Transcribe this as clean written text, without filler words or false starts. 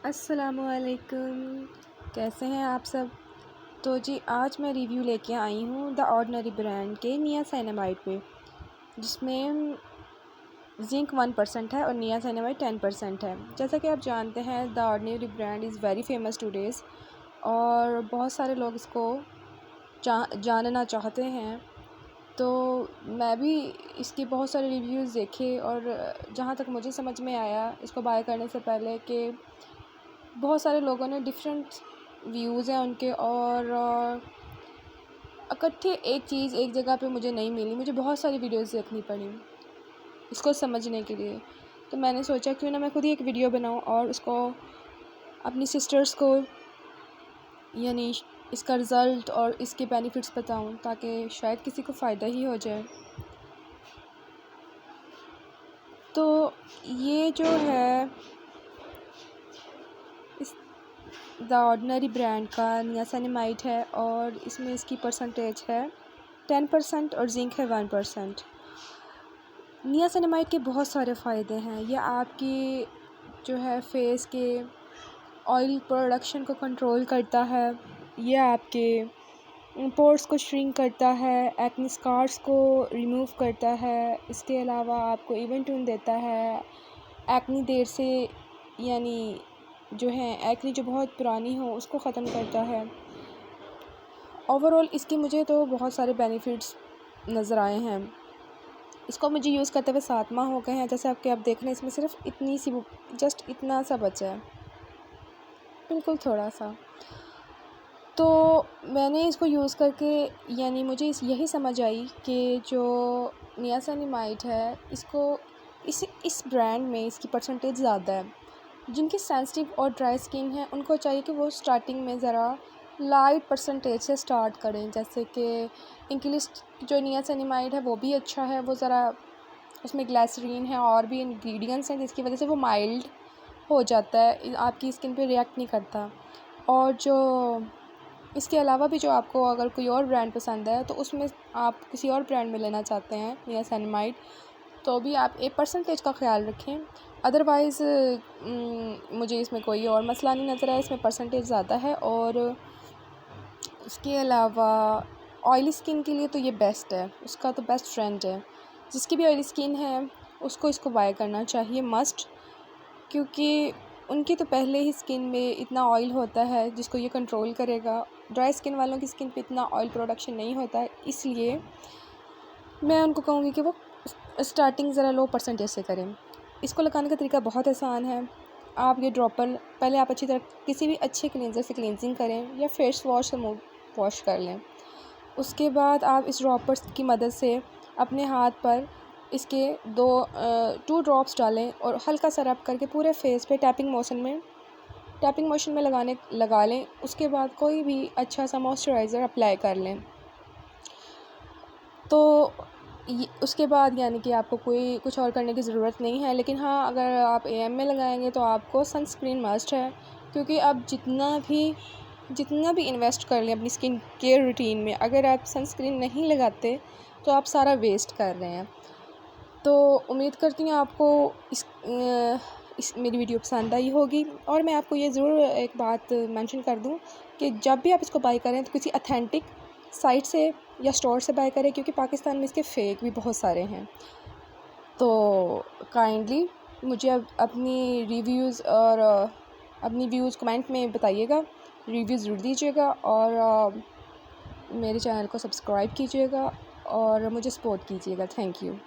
अस्सलामुअलैकुम। कैसे हैं आप सब। तो जी आज मैं रिव्यू लेके आई हूँ द ऑर्डिनरी ब्रांड के नियासिनामाइड पे, जिसमें जिंक 1% है और नियासिनामाइड 10% है। जैसा कि आप जानते हैं the ordinary brand is very famous today's और बहुत सारे लोग इसको जानना चाहते हैं। तो मैं भी इसके बहुत सारे रिव्यूज़ देखे और जहाँ तक मुझे समझ में आया इसको बाय करने से पहले कि बहुत सारे लोगों ने डिफरेंट व्यूज़ हैं उनके, और इकट्ठे एक चीज़ एक जगह पे मुझे नहीं मिली। मुझे बहुत सारी वीडियोज़ देखनी पड़ी इसको समझने के लिए। तो मैंने सोचा क्यों ना मैं खुद ही एक वीडियो बनाऊं और उसको अपनी सिस्टर्स को यानी इसका रिज़ल्ट और इसके बेनिफिट्स बताऊं, ताकि शायद किसी को फ़ायदा ही हो जाए। तो ये जो है इस द ऑर्डिनरी ब्रांड का नियासिनामाइड है और इसमें इसकी परसेंटेज है 10% और जिंक है 1%। नियासिनामाइड के बहुत सारे फ़ायदे हैं। यह आपकी जो है फेस के ऑयल प्रोडक्शन को कंट्रोल करता है, यह आपके पोर्स को श्रिंक करता है, एक्ने स्कार्स को रिमूव करता है। इसके अलावा आपको इवन टोन देता है, एक्ने देर से यानी जो है एक्ने जो बहुत पुरानी हो उसको ख़त्म करता है। ओवरऑल इसके मुझे तो बहुत सारे बेनिफिट्स नज़र आए हैं। इसको मुझे यूज़ करते हुए 7 माह हो गए हैं। जैसे आप देख रहे हैं इसमें सिर्फ इतनी सी जस्ट इतना सा बचा है, बिल्कुल थोड़ा सा। तो मैंने इसको यूज़ करके यानी मुझे यही समझ आई कि जो नियासिनामाइड है इसको इस ब्रांड में इसकी परसेंटेज ज़्यादा है। जिनकी सेंसिटिव और ड्राई स्किन है उनको चाहिए कि वो स्टार्टिंग में ज़रा लाइट परसेंटेज से स्टार्ट करें। जैसे कि इनके लिए जो नियासिनामाइड है वो भी अच्छा है, वो ज़रा उसमें ग्लिसरीन है और भी इंग्रेडिएंट्स हैं जिसकी वजह से वो माइल्ड हो जाता है, आपकी स्किन पे रिएक्ट नहीं करता। और जो इसके अलावा भी जो आपको अगर कोई और ब्रांड पसंद है तो उसमें आप किसी और ब्रांड में लेना चाहते हैं नियासिनामाइड, तो भी आप एक परसेंटेज का ख्याल रखें। अदरवाइज़ मुझे इसमें कोई और मसला नहीं नज़र आया। इसमें परसेंटेज ज़्यादा है और इसके अलावा ऑयली स्किन के लिए तो ये बेस्ट है, उसका तो बेस्ट फ्रेंड है। जिसकी भी ऑयली स्किन है उसको इसको बाय करना चाहिए मस्ट, क्योंकि उनकी तो पहले ही स्किन में इतना ऑयल होता है जिसको ये कंट्रोल करेगा। ड्राई स्किन वालों की स्किन पे इतना ऑयल प्रोडक्शन नहीं होता है, इसलिए मैं उनको कहूँगी कि वो स्टार्टिंग ज़रा लो परसेंटेज से करें। इसको लगाने का तरीका बहुत आसान है। आप ये ड्रॉपर पहले आप अच्छी तरह किसी भी अच्छे क्लींजर से क्लींजिंग करें या फेस वॉश से मुँह वॉश कर लें। उसके बाद आप इस ड्रॉपर्स की मदद से अपने हाथ पर इसके 2 ड्रॉप्स डालें और हल्का सा रब करके पूरे फेस पे टैपिंग मोशन में लगा लें। उसके बाद कोई भी अच्छा सा मॉइस्चराइज़र अप्लाई कर लें। तो उसके बाद यानी कि आपको कोई कुछ और करने की ज़रूरत नहीं है। लेकिन हाँ, अगर आप AM में लगाएंगे तो आपको सनस्क्रीन मस्ट है, क्योंकि आप जितना भी इन्वेस्ट कर लें अपनी स्किन केयर रूटीन में, अगर आप सनस्क्रीन नहीं लगाते तो आप सारा वेस्ट कर रहे हैं। तो उम्मीद करती हूँ आपको इस मेरी वीडियो पसंद आई होगी। और मैं आपको ये ज़रूर एक बात मेंशन कर दूँ कि जब भी आप इसको बाय करें तो किसी अथेंटिक साइट से या स्टोर से बाय करें, क्योंकि पाकिस्तान में इसके फ़ेक भी बहुत सारे हैं। तो काइंडली मुझे अपनी रिव्यूज़ और अपनी व्यूज़ कमेंट में बताइएगा, रिव्यू ज़रूर दीजिएगा और मेरे चैनल को सब्सक्राइब कीजिएगा और मुझे सपोर्ट कीजिएगा। Thank you.